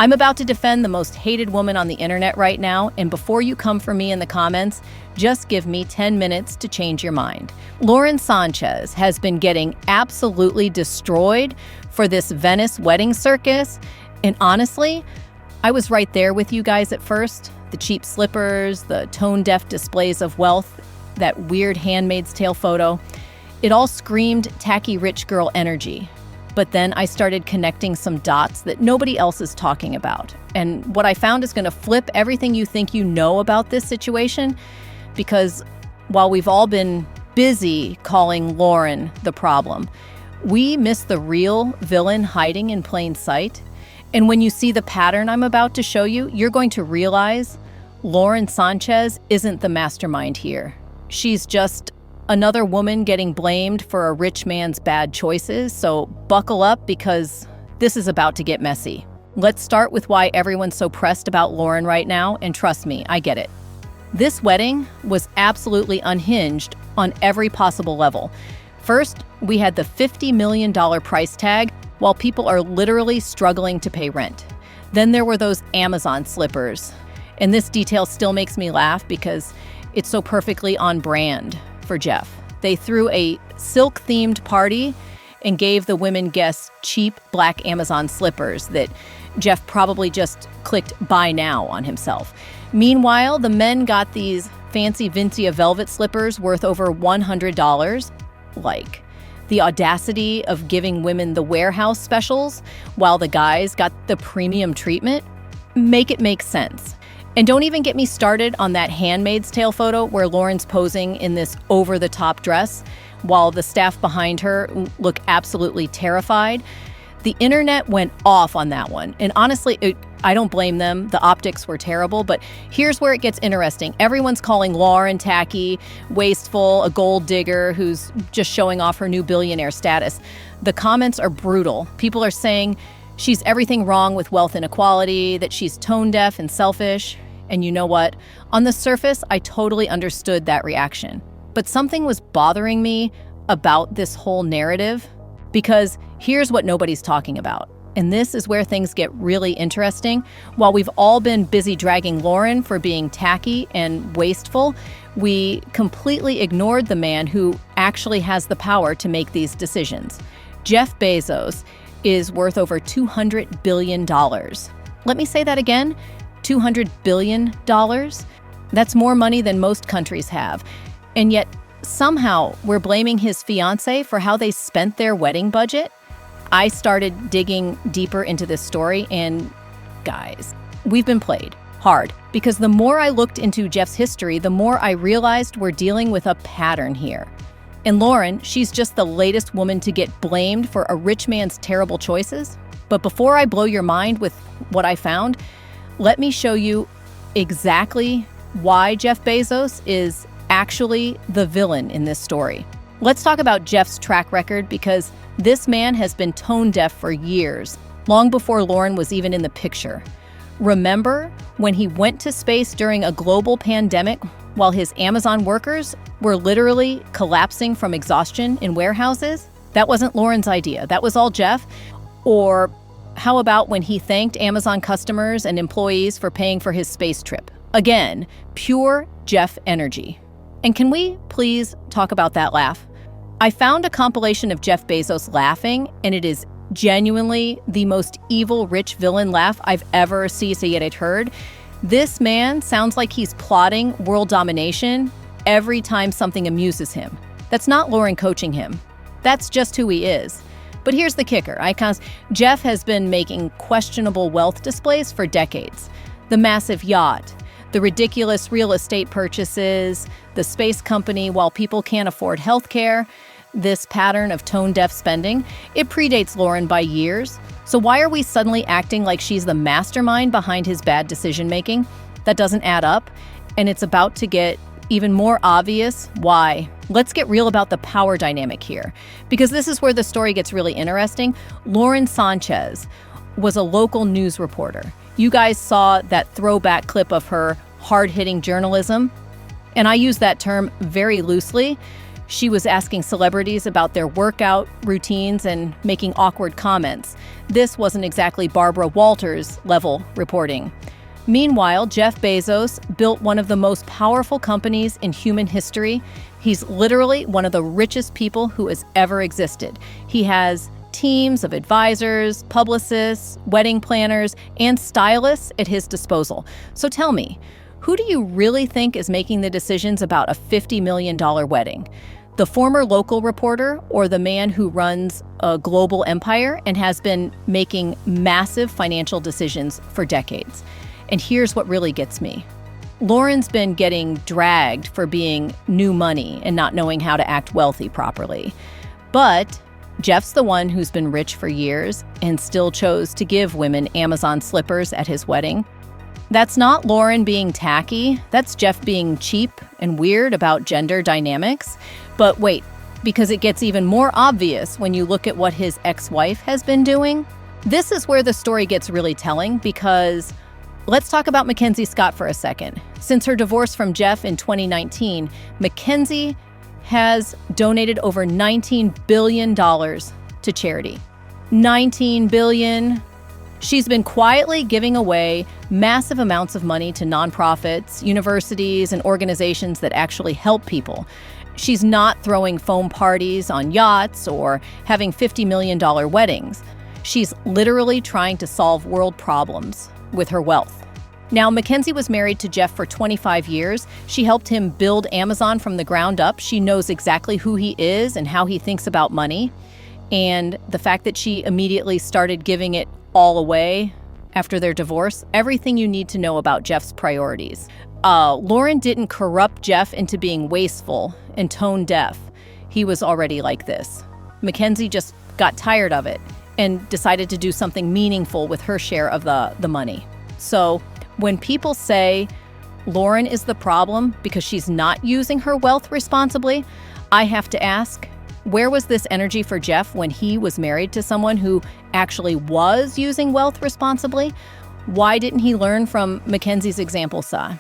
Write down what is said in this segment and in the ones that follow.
I'm about to defend the most hated woman on the internet right now, and before you come for me in the comments, just give me 10 minutes to change your mind. Lauren Sánchez has been getting absolutely destroyed for this Venice wedding circus, and honestly, I was right there with you guys at first. The cheap slippers, the tone-deaf displays of wealth, that weird Handmaid's Tale photo. It all screamed tacky rich girl energy. But then I started connecting some dots that nobody else is talking about. And what I found is going to flip everything you think you know about this situation, because while we've all been busy calling Lauren the problem, we miss the real villain hiding in plain sight. And when you see the pattern I'm about to show you, you're going to realize Lauren Sánchez isn't the mastermind here. She's just another woman getting blamed for a rich man's bad choices, so buckle up because this is about to get messy. Let's start with why everyone's so pressed about Lauren right now, and trust me, I get it. This wedding was absolutely unhinged on every possible level. First, we had the $50 million price tag while people are literally struggling to pay rent. Then there were those Amazon slippers. And this detail still makes me laugh because it's so perfectly on brand for Jeff. They threw a silk-themed party and gave the women guests cheap black Amazon slippers that Jeff probably just clicked buy now on himself. Meanwhile, the men got these fancy Vincia velvet slippers worth over $100. Like, the audacity of giving women the warehouse specials while the guys got the premium treatment. Make it make sense. And don't even get me started on that Handmaid's Tale photo where Lauren's posing in this over-the-top dress while the staff behind her look absolutely terrified. The internet went off on that one. And honestly, I don't blame them. The optics were terrible. But here's where it gets interesting. Everyone's calling Lauren tacky, wasteful, a gold digger who's just showing off her new billionaire status. The comments are brutal. People are saying she's everything wrong with wealth inequality, that she's tone-deaf and selfish. And you know what? On the surface, I totally understood that reaction. But something was bothering me about this whole narrative, because here's what nobody's talking about. And this is where things get really interesting. While we've all been busy dragging Lauren for being tacky and wasteful, we completely ignored the man who actually has the power to make these decisions. Jeff Bezos is worth over $200 billion. Let me say that again. $200 billion. That's more money than most countries have. And yet, somehow, we're blaming his fiancée for how they spent their wedding budget. I started digging deeper into this story, and guys, we've been played hard. Because the more I looked into Jeff's history, the more I realized we're dealing with a pattern here. And Lauren, she's just the latest woman to get blamed for a rich man's terrible choices. But before I blow your mind with what I found, let me show you exactly why Jeff Bezos is actually the villain in this story. Let's talk about Jeff's track record, because this man has been tone deaf for years, long before Lauren was even in the picture. Remember when he went to space during a global pandemic while his Amazon workers were literally collapsing from exhaustion in warehouses? That wasn't Lauren's idea. That was all Jeff. Or how about when he thanked Amazon customers and employees for paying for his space trip? Again, pure Jeff energy. And can we please talk about that laugh? I found a compilation of Jeff Bezos laughing, and it is genuinely the most evil rich villain laugh I've ever seen yet heard. This man sounds like he's plotting world domination every time something amuses him. That's not Lauren coaching him. That's just who he is. But here's the kicker. Jeff has been making questionable wealth displays for decades. The massive yacht, the ridiculous real estate purchases, the space company while people can't afford healthcare, this pattern of tone-deaf spending, it predates Lauren by years. So why are we suddenly acting like she's the mastermind behind his bad decision-making? That doesn't add up, and it's about to get even more obvious why. Let's get real about the power dynamic here, because this is where the story gets really interesting. Lauren Sánchez was a local news reporter. You guys saw that throwback clip of her hard-hitting journalism, and I use that term very loosely. She was asking celebrities about their workout routines and making awkward comments. This wasn't exactly Barbara Walters level reporting. Meanwhile, Jeff Bezos built one of the most powerful companies in human history. He's literally one of the richest people who has ever existed. He has teams of advisors, publicists, wedding planners, and stylists at his disposal. So tell me, who do you really think is making the decisions about a $50 million wedding? The former local reporter or the man who runs a global empire and has been making massive financial decisions for decades? And here's what really gets me. Lauren's been getting dragged for being new money and not knowing how to act wealthy properly. But Jeff's the one who's been rich for years and still chose to give women Amazon slippers at his wedding. That's not Lauren being tacky. That's Jeff being cheap and weird about gender dynamics. But wait, because it gets even more obvious when you look at what his ex-wife has been doing. This is where the story gets really telling, because let's talk about Mackenzie Scott for a second. Since her divorce from Jeff in 2019, Mackenzie has donated over $19 billion to charity. $19 billion. She's been quietly giving away massive amounts of money to nonprofits, universities, and organizations that actually help people. She's not throwing foam parties on yachts or having $50 million weddings. She's literally trying to solve world problems with her wealth. Now, Mackenzie was married to Jeff for 25 years. She helped him build Amazon from the ground up. She knows exactly who he is and how he thinks about money. And the fact that she immediately started giving it all away after their divorce, everything you need to know about Jeff's priorities. Lauren didn't corrupt Jeff into being wasteful and tone deaf. He was already like this. Mackenzie just got tired of it and decided to do something meaningful with her share of the money. So when people say Lauren is the problem because she's not using her wealth responsibly, I have to ask, where was this energy for Jeff when he was married to someone who actually was using wealth responsibly? Why didn't he learn from Mackenzie's example, Sa?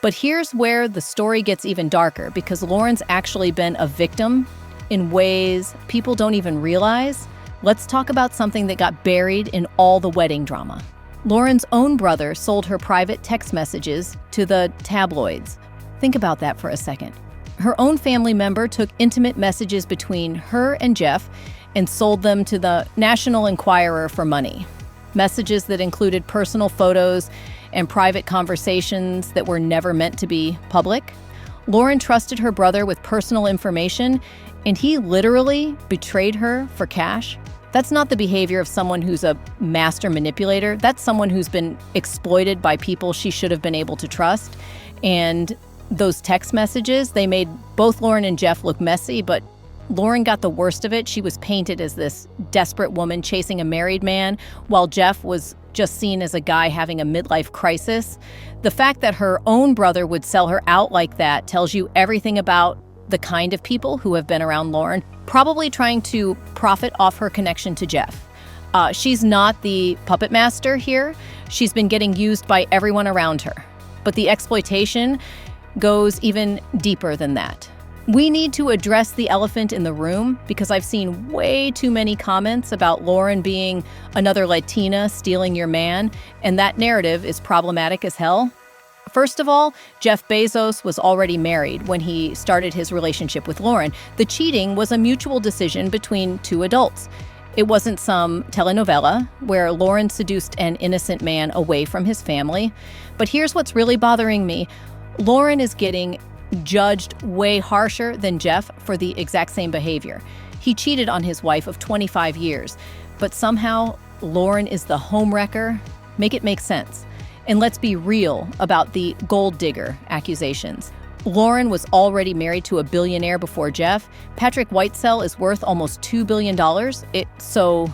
But here's where the story gets even darker, because Lauren's actually been a victim in ways people don't even realize. Let's talk about something that got buried in all the wedding drama. Lauren's own brother sold her private text messages to the tabloids. Think about that for a second. Her own family member took intimate messages between her and Jeff and sold them to the National Enquirer for money. Messages that included personal photos and private conversations that were never meant to be public. Lauren trusted her brother with personal information, and he literally betrayed her for cash. That's not the behavior of someone who's a master manipulator. That's someone who's been exploited by people she should have been able to trust. And those text messages, they made both Lauren and Jeff look messy, but Lauren got the worst of it. She was painted as this desperate woman chasing a married man, while Jeff was just seen as a guy having a midlife crisis. The fact that her own brother would sell her out like that tells you everything about the kind of people who have been around Lauren, probably trying to profit off her connection to Jeff. She's not the puppet master here. She's been getting used by everyone around her. But the exploitation goes even deeper than that. We need to address the elephant in the room, because I've seen way too many comments about Lauren being another Latina stealing your man, and that narrative is problematic as hell. First of all, Jeff Bezos was already married when he started his relationship with Lauren. The cheating was a mutual decision between two adults. It wasn't some telenovela where Lauren seduced an innocent man away from his family. But here's what's really bothering me. Lauren is getting judged way harsher than Jeff for the exact same behavior. He cheated on his wife of 25 years, but somehow Lauren is the homewrecker. Make it make sense. And let's be real about the gold digger accusations. Lauren was already married to a billionaire before Jeff. Patrick Whitesell is worth almost $2 billion. So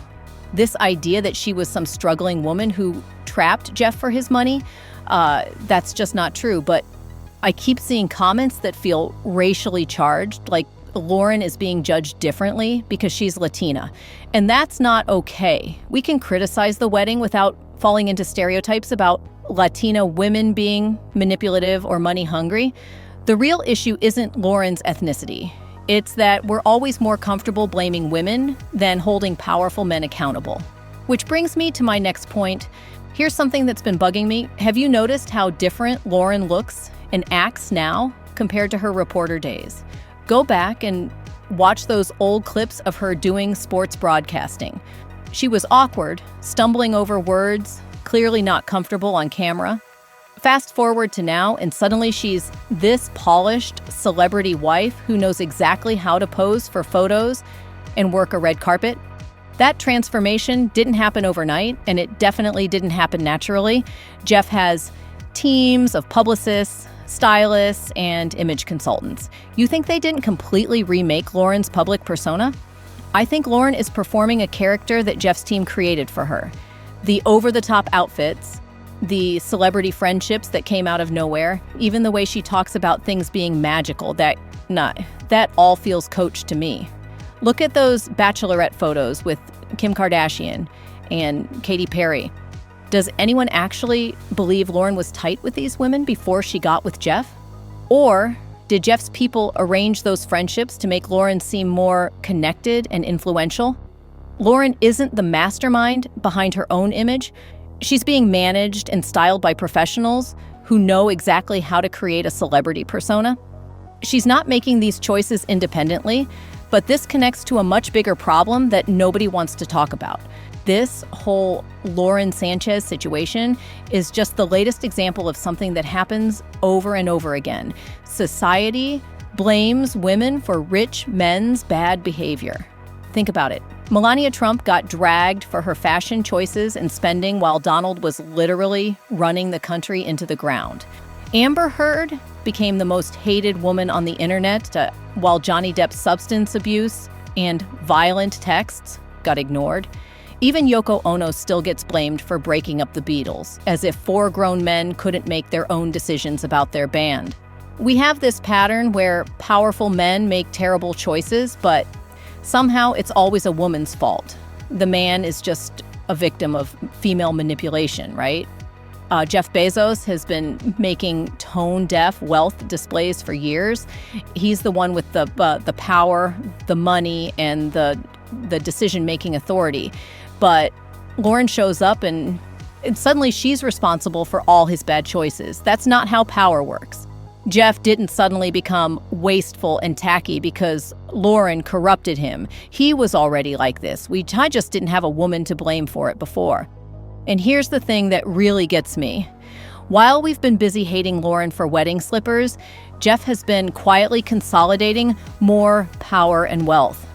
this idea that she was some struggling woman who trapped Jeff for his money, that's just not true. But I keep seeing comments that feel racially charged, like Lauren is being judged differently because she's Latina. And that's not okay. We can criticize the wedding without falling into stereotypes about Latina women being manipulative or money hungry. The real issue isn't Lauren's ethnicity. It's that we're always more comfortable blaming women than holding powerful men accountable. Which brings me to my next point. Here's something that's been bugging me. Have you noticed how different Lauren looks and acts now compared to her reporter days? Go back and watch those old clips of her doing sports broadcasting. She was awkward, stumbling over words, clearly not comfortable on camera. Fast forward to now, and suddenly she's this polished celebrity wife who knows exactly how to pose for photos and work a red carpet. That transformation didn't happen overnight, and it definitely didn't happen naturally. Jeff has teams of publicists, stylists, and image consultants. You think they didn't completely remake Lauren's public persona? I think Lauren is performing a character that Jeff's team created for her. The over-the-top outfits, the celebrity friendships that came out of nowhere, even the way she talks about things being magical, that all feels coached to me. Look at those bachelorette photos with Kim Kardashian and Katy Perry. Does anyone actually believe Lauren was tight with these women before she got with Jeff? Or did Jeff's people arrange those friendships to make Lauren seem more connected and influential? Lauren isn't the mastermind behind her own image. She's being managed and styled by professionals who know exactly how to create a celebrity persona. She's not making these choices independently, but this connects to a much bigger problem that nobody wants to talk about. This whole Lauren Sánchez situation is just the latest example of something that happens over and over again. Society blames women for rich men's bad behavior. Think about it. Melania Trump got dragged for her fashion choices and spending while Donald was literally running the country into the ground. Amber Heard became the most hated woman on the internet, while Johnny Depp's substance abuse and violent texts got ignored. Even Yoko Ono still gets blamed for breaking up the Beatles, as if 4 grown men couldn't make their own decisions about their band. We have this pattern where powerful men make terrible choices, but somehow it's always a woman's fault. The man is just a victim of female manipulation, right? Jeff Bezos has been making tone-deaf wealth displays for years. He's the one with the power, the money, and the decision-making authority. But Lauren shows up and suddenly she's responsible for all his bad choices. That's not how power works. Jeff didn't suddenly become wasteful and tacky because Lauren corrupted him. He was already like this. I just didn't have a woman to blame for it before. And here's the thing that really gets me. While we've been busy hating Lauren for wedding slippers, Jeff has been quietly consolidating more power and wealth.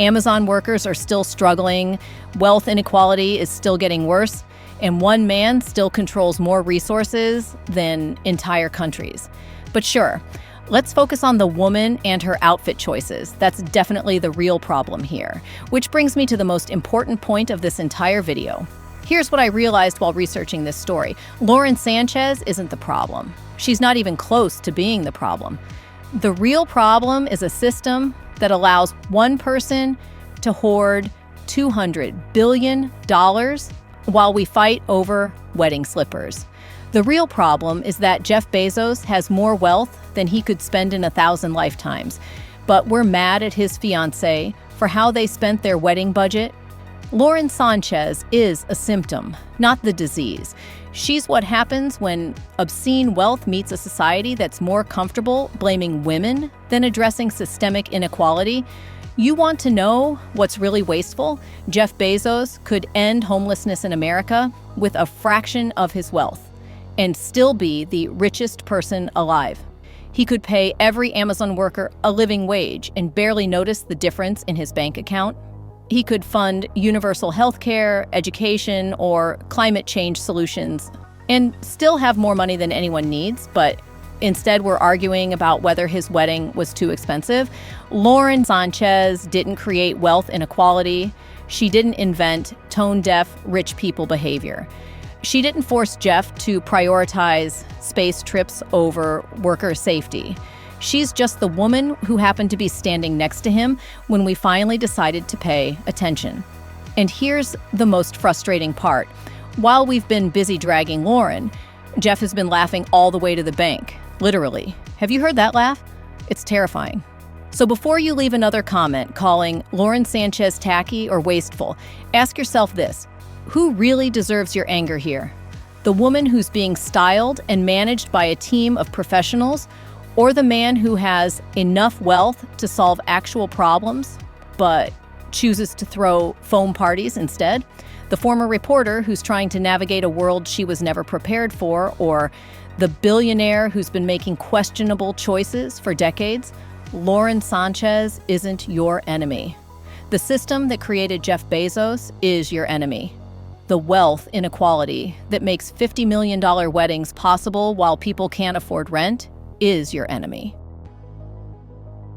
Amazon workers are still struggling, wealth inequality is still getting worse, and one man still controls more resources than entire countries. But sure, let's focus on the woman and her outfit choices. That's definitely the real problem here. Which brings me to the most important point of this entire video. Here's what I realized while researching this story. Lauren Sánchez isn't the problem. She's not even close to being the problem. The real problem is a system that allows one person to hoard $200 billion while we fight over wedding slippers. The real problem is that Jeff Bezos has more wealth than he could spend in 1,000 lifetimes. But we're mad at his fiancée for how they spent their wedding budget. Lauren Sánchez is a symptom, not the disease. She's what happens when obscene wealth meets a society that's more comfortable blaming women than addressing systemic inequality. You want to know what's really wasteful? Jeff Bezos could end homelessness in America with a fraction of his wealth and still be the richest person alive. He could pay every Amazon worker a living wage and barely notice the difference in his bank account. He could fund universal health care, education, or climate change solutions and still have more money than anyone needs, but instead we're arguing about whether his wedding was too expensive. Lauren Sánchez didn't create wealth inequality. She didn't invent tone-deaf rich people behavior. She didn't force Jeff to prioritize space trips over worker safety. She's just the woman who happened to be standing next to him when we finally decided to pay attention. And here's the most frustrating part. While we've been busy dragging Lauren, Jeff has been laughing all the way to the bank, literally. Have you heard that laugh? It's terrifying. So before you leave another comment calling Lauren Sánchez tacky or wasteful, ask yourself this: who really deserves your anger here? The woman who's being styled and managed by a team of professionals, or the man who has enough wealth to solve actual problems, but chooses to throw foam parties instead? The former reporter who's trying to navigate a world she was never prepared for, or the billionaire who's been making questionable choices for decades? Lauren Sánchez isn't your enemy. The system that created Jeff Bezos is your enemy. The wealth inequality that makes $50 million weddings possible while people can't afford rent is your enemy.